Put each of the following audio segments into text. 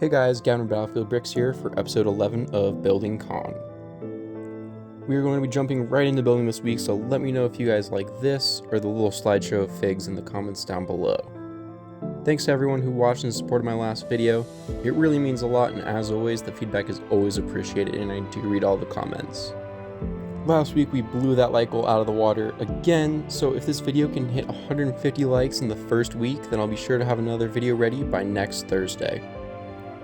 Hey guys, Gavin Battlefield Bricks here for episode 11 of Building Caen. We are going to be jumping right into building this week, so let me know if you guys like this or the little slideshow of figs in the comments down below. Thanks to everyone who watched and supported my last video. It really means a lot, and as always, the feedback is always appreciated and I do read all the comments. Last week we blew that like goal out of the water again, so if this video can hit 150 likes in the first week, then I'll be sure to have another video ready by next Thursday.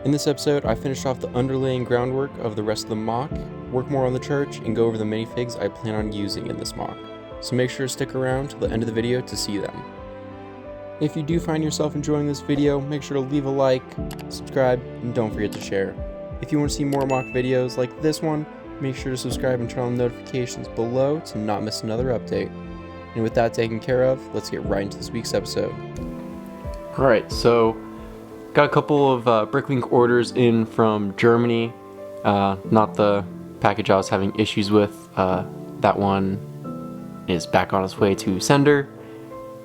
In this episode, I finished off the underlaying groundwork of the rest of the MOC, work more on the church, and go over the minifigs I plan on using in this MOC. So make sure to stick around till the end of the video to see them. If you do find yourself enjoying this video, make sure to leave a like, subscribe, and don't forget to share. If you want to see more MOC videos like this one, make sure to subscribe and turn on the notifications below to not miss another update. And with that taken care of, let's get right into this week's episode. Alright, so got a couple of Bricklink orders in from Germany. Not the package I was having issues with. That one is back on its way to sender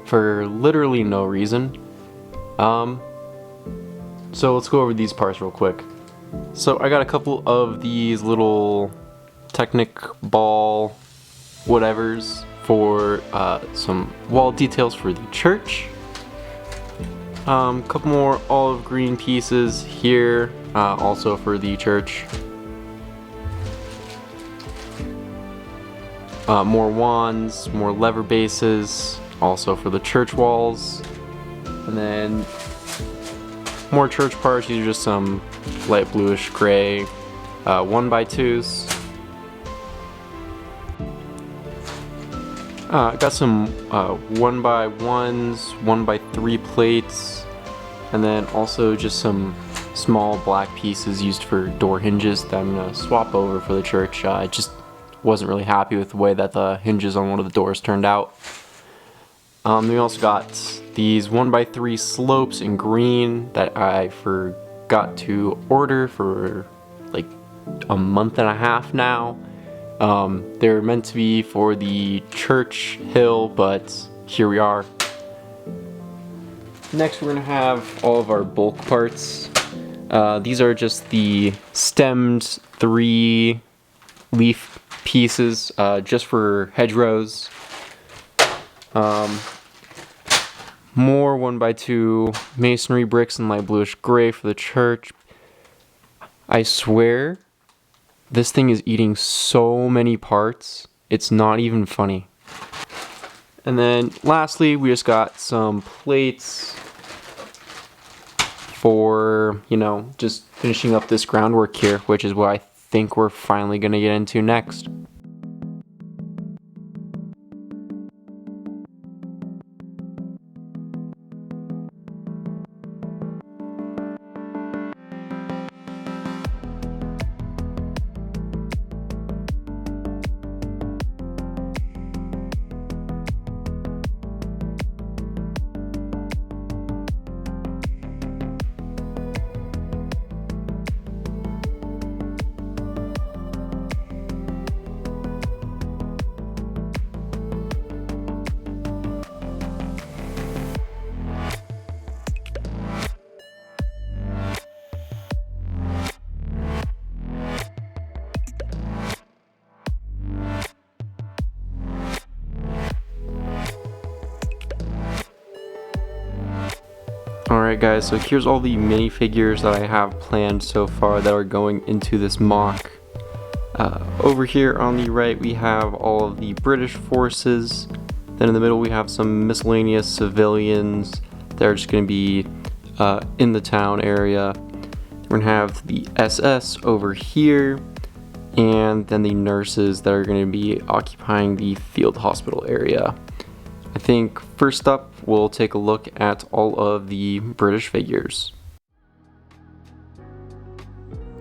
for literally no reason. So let's go over these parts real quick. So I got a couple of these little Technic ball whatevers for some wall details for the church. Couple more olive green pieces here, also for the church. More wands, more lever bases, also for the church walls. And then more church parts. These are just some light bluish gray 1x2s. Got some 1x1s, 1x3 plates, and then also just some small black pieces used for door hinges that I'm going to swap over for the church. I just wasn't really happy with the way that the hinges on one of the doors turned out. We also got these 1x3 slopes in green that I forgot to order for like a month and a half now. They're meant to be for the church hill, but here we are. Next we're going to have all of our bulk parts. These are just the stemmed 3 leaf pieces, just for hedgerows. More 1x2 masonry bricks in light bluish gray for the church. I swear this thing is eating so many parts, it's not even funny. And then lastly, we just got some plates for, just finishing up this groundwork here, which is what I think we're finally going to get into next. Alright guys, so here's all the minifigures that I have planned so far that are going into this MOC. Over here on the right we have all of the British forces. Then in the middle we have some miscellaneous civilians that are just going to be in the town area. We're going to have the SS over here, and then the nurses that are going to be occupying the field hospital area. I think first up we'll take a look at all of the British figures.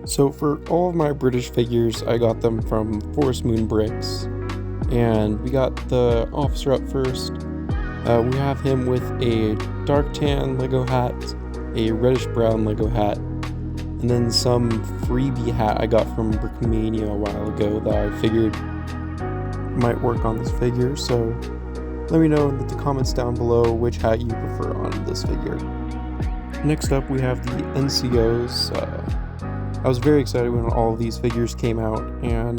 So for all of my British figures, I got them from Forest Moon Bricks, and we got the officer up first. We have him with a dark tan Lego hat, a reddish brown Lego hat, and then some freebie hat I got from Brickmania a while ago that I figured might work on this figure, so let me know in the comments down below which hat you prefer on this figure. Next up, we have the NCOs. I was very excited when all of these figures came out, and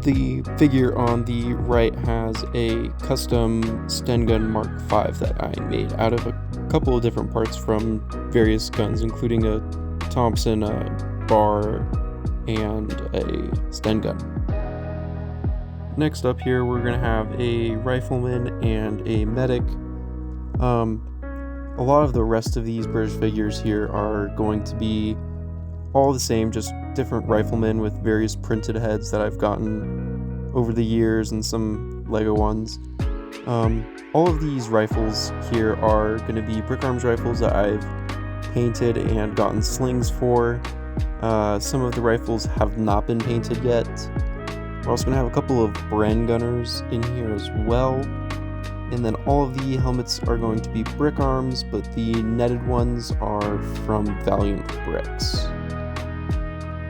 the figure on the right has a custom Sten gun Mark V that I made out of a couple of different parts from various guns, including a Thompson, a bar, and a Sten gun. Next up here, we're going to have a rifleman and a medic. A lot of the rest of these British figures here are going to be all the same, just different riflemen with various printed heads that I've gotten over the years and some Lego ones. All of these rifles here are going to be Brick Arms rifles that I've painted and gotten slings for. Some of the rifles have not been painted yet. We're also going to have a couple of Bren gunners in here as well. And then all of the helmets are going to be Brick Arms, but the netted ones are from Valiant Bricks.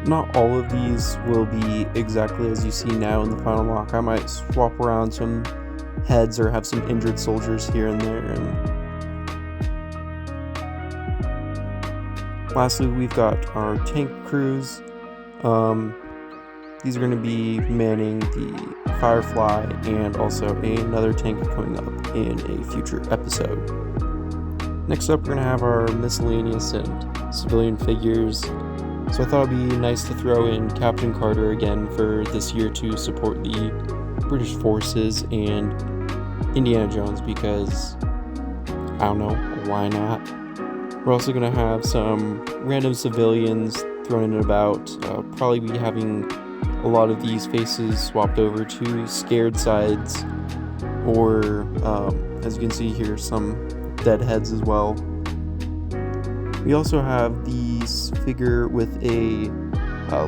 Not all of these will be exactly as you see now in the final MOC. I might swap around some heads or have some injured soldiers here and there. And lastly, we've got our tank crews. These are going to be manning the Firefly and also another tank coming up in a future episode. Next up, we're going to have our miscellaneous and civilian figures. So I thought it'd be nice to throw in Captain Carter again for this year to support the British forces and Indiana Jones because, I don't know, why not? We're also going to have some random civilians thrown in about, probably be having a lot of these faces swapped over to scared sides, or as you can see here, some dead heads as well. We also have this figure with a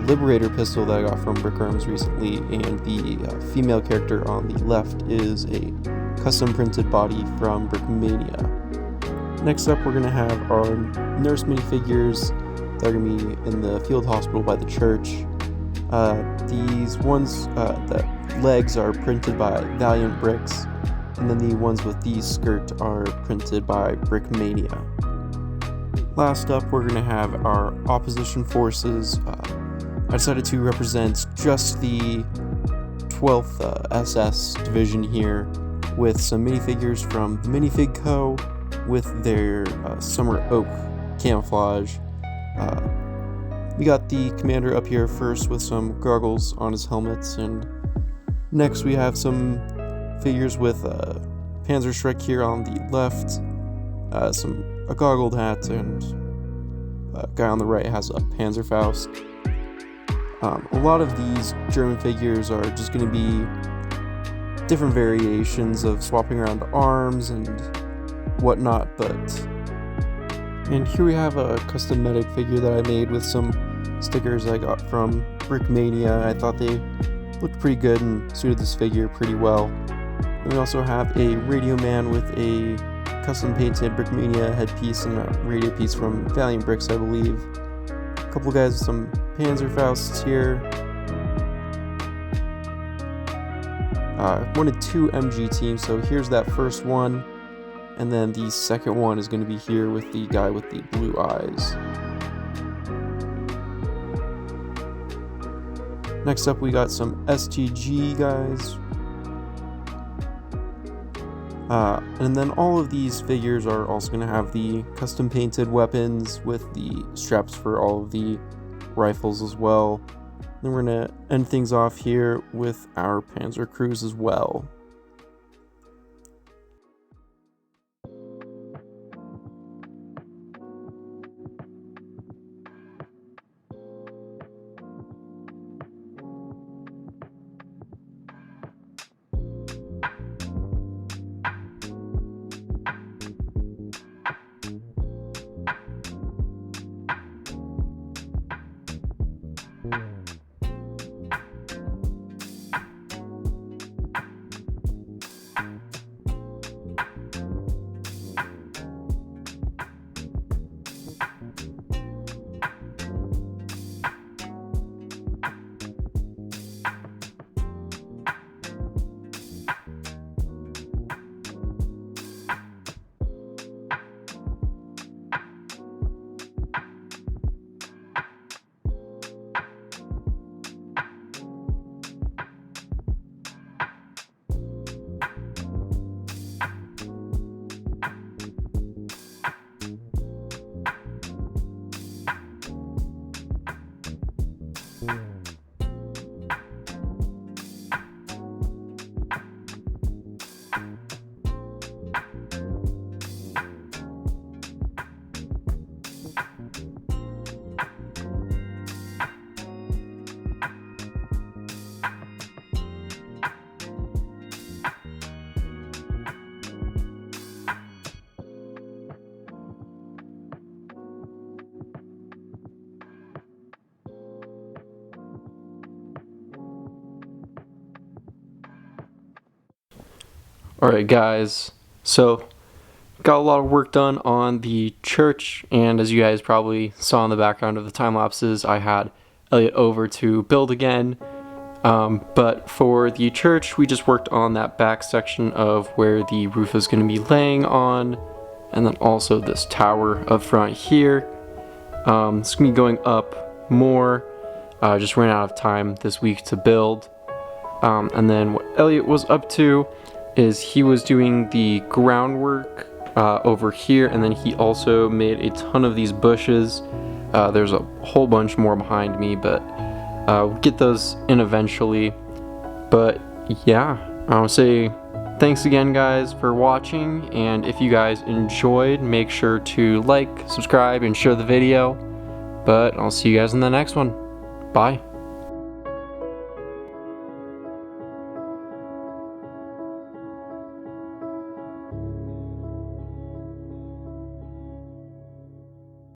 Liberator pistol that I got from Brick Arms recently, and the female character on the left is a custom printed body from Brickmania. Next up, we're going to have our nurse minifigures that are going to be in the field hospital by the church. These ones, the legs are printed by Valiant Bricks, and then the ones with the skirt are printed by Brickmania. Last up, we're going to have our opposition forces. I decided to represent just the 12th SS division here with some minifigures from the Minifig Co. with their Summer Oak camouflage. We got the commander up here first with some goggles on his helmets, and next we have some figures with Panzerschreck here on the left, a goggled hat, and a guy on the right has a Panzerfaust. A lot of these German figures are just going to be different variations of swapping around arms and whatnot, and here we have a custom medic figure that I made with some stickers I got from Brickmania. I thought they looked pretty good and suited this figure pretty well. And we also have a radio man with a custom painted Brickmania headpiece and a radio piece from Valiant Bricks, I believe. A couple guys with some Panzerfausts here. I wanted 2 MG teams, so here's that first one. And then the second one is going to be here with the guy with the blue eyes. Next up, we got some STG guys. And then all of these figures are also going to have the custom painted weapons with the straps for all of the rifles as well. Then we're going to end things off here with our Panzer crews as well. Alright guys, so got a lot of work done on the church, and as you guys probably saw in the background of the time lapses, I had Elliot over to build again. But for the church, we just worked on that back section of where the roof is going to be laying on, and then also this tower up front here. It's going to be going up more. Just ran out of time this week to build. And then what Elliot was up to is he was doing the groundwork over here, and then he also made a ton of these bushes. There's a whole bunch more behind me, but we'll get those in eventually. But yeah, I would say thanks again guys for watching, and if you guys enjoyed, make sure to like, subscribe, and share the video. But I'll see you guys in the next one. Bye.